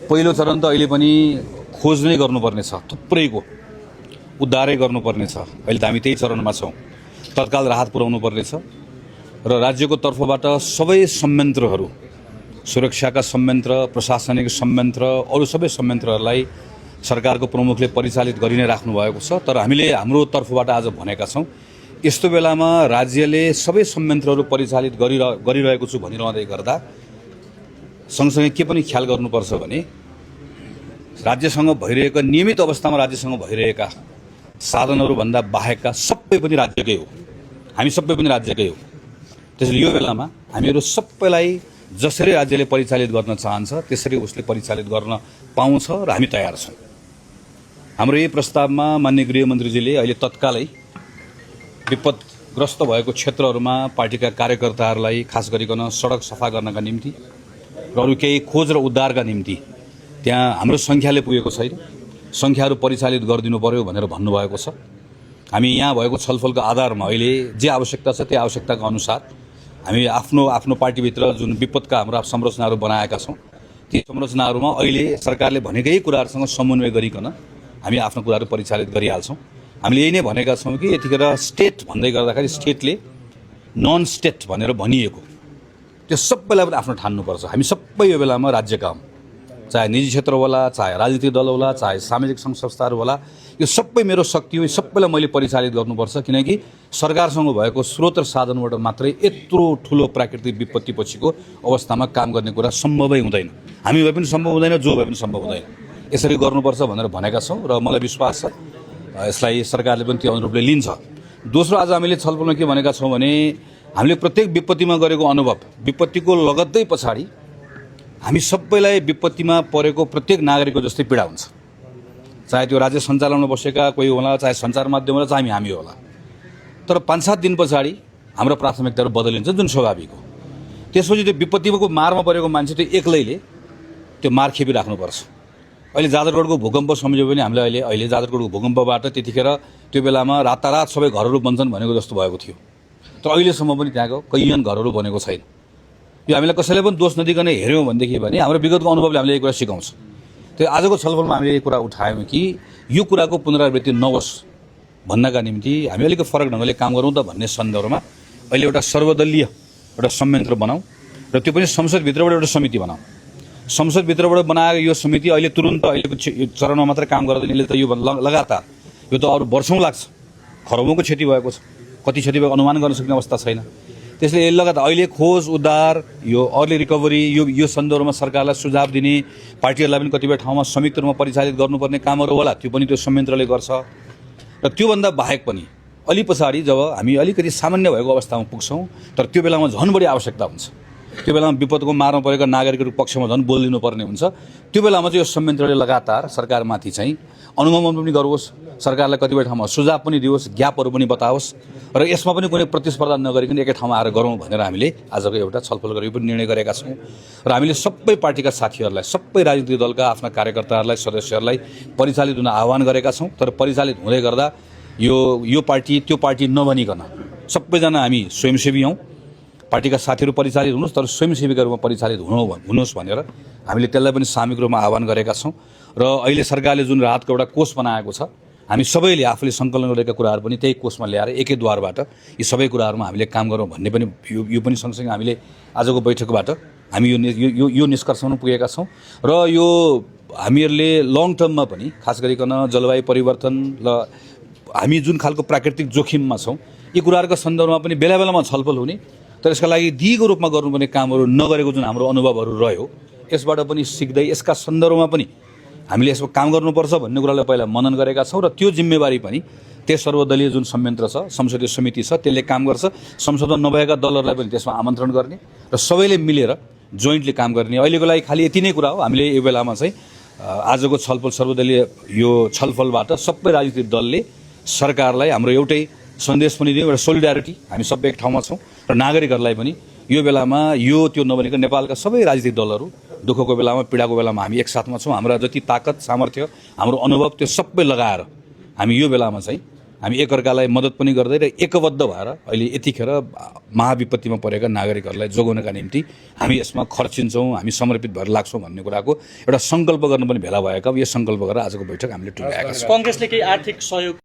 पहिलो चरण त अहिले पनि खोज नै गर्नुपर्ने छ, थुप्रैको उद्धारै गर्नुपर्ने छ। अहिले त हामी त्यही चरणमा छौँ। तत्काल राहत पुर्याउनु पर्नेछ र राज्यको तर्फबाट सबै संयन्त्रहरू, सुरक्षाका संयन्त्र, प्रशासनिक संयन्त्र, अरू सबै संयन्त्रहरूलाई सरकारको प्रमुखले परिचालित गरि नै राख्नु भएको छ। तर हामीले हाम्रो तर्फबाट आज भनेका छौँ, यस्तो बेलामा राज्यले सबै संयन्त्रहरू परिचालित गरिरहेको छु भनिरहँदै गर्दा सँगसँगै के पनि ख्याल गर्नुपर्छ भने राज्यसँग भइरहेका, नियमित अवस्थामा राज्यसँग भइरहेका साधनहरूभन्दा बाहेकका सबै पनि राज्यकै हो। हामी सबै पनि राज्यकै हो। त्यसैले यो बेलामा हामीहरू सबैलाई जसरी राज्यले परिचालित गर्न चाहन्छ त्यसरी उसले परिचालित गर्न पाउँछ र हामी तयार छौँ। हाम्रो यही प्रस्तावमा माननीय गृहमन्त्रीजीले अहिले तत्कालै विपदग्रस्त भएको क्षेत्रहरूमा पार्टीका कार्यकर्ताहरूलाई खास गरिकन सडक सफा गर्नका निम्ति र अरू केही खोज र उद्धारका निम्ति त्यहाँ हाम्रो सङ्ख्याले पुगेको छैन, सङ्ख्याहरू परिचालित गरिदिनु पर्यो भनेर भन्नुभएको छ। हामी यहाँ भएको छलफलको आधारमा अहिले जे आवश्यकता छ त्यो आवश्यकताको अनुसार हामी आफ्नो पार्टीभित्र जुन विपदका हाम्रा संरचनाहरू बनाएका छौँ ती संरचनाहरूमा अहिले सरकारले भनेकै कुराहरूसँग समन्वय गरिकन हामी आफ्नो कुराहरू परिचालित गरिहाल्छौँ। हामीले यही नै भनेका छौँ कि यतिखेर स्टेट भन्दै गर्दाखेरि स्टेटले नन स्टेट भनेर भनिएको त्यो सबैलाई पनि आफ्नो ठान्नुपर्छ। हामी सबै यो बेलामा राज्यका हौँ, चाहे निजी क्षेत्र होला, चाहे राजनीतिक दल होला, चाहे सामाजिक सङ्घ संस्थाहरू होला, यो सबै मेरो शक्ति हो, सबैलाई मैले परिचालित गर्नुपर्छ। किनकि सरकारसँग भएको स्रोत र साधनबाट मात्रै यत्रो ठुलो प्राकृतिक विपत्ति पछिको अवस्थामा काम गर्ने कुरा सम्भवै हुँदैन। हामी भए पनि सम्भव हुँदैन, जो भए पनि सम्भव हुँदैन। यसरी गर्नुपर्छ भनेर भनेका छौँ र मलाई विश्वास छ यसलाई सरकारले पनि त्यो अनुरूपले लिन्छ। दोस्रो, आज हामीले छलफलमा के भनेका छौँ भने हामीले प्रत्येक विपत्तिमा गरेको अनुभव, विपत्तिको लगत्तै पछाडि हामी सबैलाई विपत्तिमा परेको प्रत्येक नागरिकको जस्तै पीडा हुन्छ, चाहे त्यो राज्य सञ्चालनमा बसेका कोही होला, चाहे सञ्चार माध्यम होला, चाहे हामी होला। तर 5-7 दिन पछाडि हाम्रो प्राथमिकताहरू बदलिन्छ, जुन स्वाभाविक हो। त्यसपछि त्यो विपत्तिको मारमा परेको मान्छे त्यो एक्लैले त्यो मार खेपिराख्नुपर्छ। अहिले जाजरकोटको भूकम्प सम्झ्यो भने हामीले अहिले जाजरकोटको भूकम्पबाट त्यतिखेर त्यो बेलामा रातारात सबै घरहरू बन्छन् भनेको जस्तो भएको थियो। तर अहिलेसम्म पनि त्यहाँको कैयन घरहरू बनेको छैन। यो हामीलाई कसैले पनि दोष नदिकन हेऱ्यौँ भनेदेखि भने हाम्रो विगतको अनुभवले हामीले यो कुरा सिकाउँछ। त्यो आजको छलफलमा हामीले यो कुरा उठायौँ कि यो कुराको पुनरावृत्ति नहोस् भन्नका निम्ति हामी अलिक फरक ढङ्गले काम गरौँ त भन्ने सन्दर्भमा अहिले एउटा सर्वदलीय एउटा संयन्त्र बनाऊँ र त्यो पनि संसदभित्रबाट एउटा समिति बनाऊँ। संसदभित्रबाट बनाएको यो समिति अहिले तुरुन्त अहिलेको चरणमा मात्रै काम गर्दैन, यसले त यो लगातार यो त अरू वर्षौँ लाग्छ। खरबौँको क्षति भएको छ, कति क्षति भएको अनुमान गर्न सक्ने अवस्था छैन। त्यसले यसले लगातार अहिले खोज उद्धार, यो अर्ली रिकभरी, यो सन्दर्भमा सरकारलाई सुझाव दिने, पार्टीहरूलाई पनि कतिपय ठाउँमा संयुक्त रूपमा परिचालित गर्नुपर्ने कामहरू होला, त्यो पनि त्यो संयन्त्रले गर्छ। र त्योभन्दा बाहेक पनि अलि पछाडि जब हामी अलिकति सामान्य भएको अवस्थामा पुग्छौँ तर त्यो बेलामा झन् बढी आवश्यकता हुन्छ। त्यो बेलामा विपदको मारमा परेका नागरिकहरूको पक्षमा झन् बोलिदिनु पर्ने हुन्छ। त्यो बेलामा चाहिँ यो संयन्त्रले लगातार सरकारमाथि चाहिँ अनुगमन पनि गरोस्, सरकारलाई कतिपय ठाउँमा सुझाव पनि दियोस्, ग्यापहरू पनि बताओस् र यसमा पनि कुनै प्रतिस्पर्धा नगरिकन एकै ठाउँमा आएर गरौँ भनेर हामीले आजको एउटा छलफल गरेर पनि निर्णय गरेका छौँ। र हामीले सबै पार्टीका साथीहरूलाई, सबै राजनीतिक दलका आफ्ना कार्यकर्ताहरूलाई, सदस्यहरूलाई परिचालित हुन आह्वान गरेका छौँ। तर परिचालित हुँदै गर्दा यो पार्टी त्यो पार्टी नभनिकन सबैजना हामी स्वयंसेवी हौँ, पार्टीका साथीहरू परिचालित हुनुहोस् तर स्वयंसेवीका रूपमा परिचालित हुनुहोस् भनेर हामीले त्यसलाई पनि सामूहिक रूपमा आह्वान गरेका छौँ। र अहिले सरकारले जुन राहतको एउटा कोष बनाएको छ, हामी सबैले आफूले सङ्कलन गरेका कुराहरू पनि त्यही कोषमा ल्याएर एकै द्वारबाट यी सबै कुराहरूमा हामीले काम गरौँ भन्ने पनि यो पनि सँगसँगै हामीले आजको बैठकबाट हामी यो निष्कर्षमा पुगेका छौँ। र यो हामीहरूले लङ टर्ममा पनि खास गरिकन जलवायु परिवर्तन र हामी जुन खालको प्राकृतिक जोखिममा छौँ यी कुराहरूको सन्दर्भमा पनि बेला बेलामा छलफल हुने, तर यसका लागि दिगो रूपमा गर्नुपर्ने कामहरू नगरेको जुन हाम्रो अनुभवहरू रह्यो यसबाट पनि सिक्दै यसका सन्दर्भमा पनि हामीले यसको काम गर्नुपर्छ भन्ने कुरालाई पहिला मनन गरेका छौँ। र त्यो जिम्मेवारी पनि त्यस सर्वदलीय जुन संयन्त्र छ, संसदीय समिति छ, त्यसले काम गर्छ। संसदमा नभएका दलहरूलाई पनि त्यसमा आमन्त्रण गर्ने र सबैले मिलेर जोइन्टली काम गर्ने। अहिलेको लागि खालि यति नै कुरा हो। हामीले यो बेलामा चाहिँ आजको छलफल सर्वदलीय यो छलफलबाट सबै राजनीतिक दलले सरकारलाई हाम्रो एउटै सन्देश पनि दियौँ, एउटा सोलिडारिटी, हामी सबै एक ठाउँमा छौँ र नागरिकहरूलाई पनि यो बेलामा यो त्यो नभनेको नेपालका सबै राजनीतिक दलहरू दुःखको बेलामा, पीडाको बेलामा हामी एकसाथमा छौँ। हाम्रा जति ताकत, सामर्थ्य, हाम्रो अनुभव त्यो सबै लगाएर हामी यो बेलामा चाहिँ हामी एकअर्कालाई मद्दत पनि गर्दै र एकबद्ध भएर अहिले यतिखेर महाविपत्तिमा परेका नागरिकहरूलाई जोगाउनका निम्ति हामी यसमा खर्चिन्छौँ, हामी समर्पित भएर लाग्छौँ भन्ने कुराको एउटा सङ्कल्प गर्नु पनि भेला भएका यो सङ्कल्प गरेर आजको बैठक हामीले टुङ्ग्याएका छौँ। कांग्रेसले केही आर्थिक सहयोग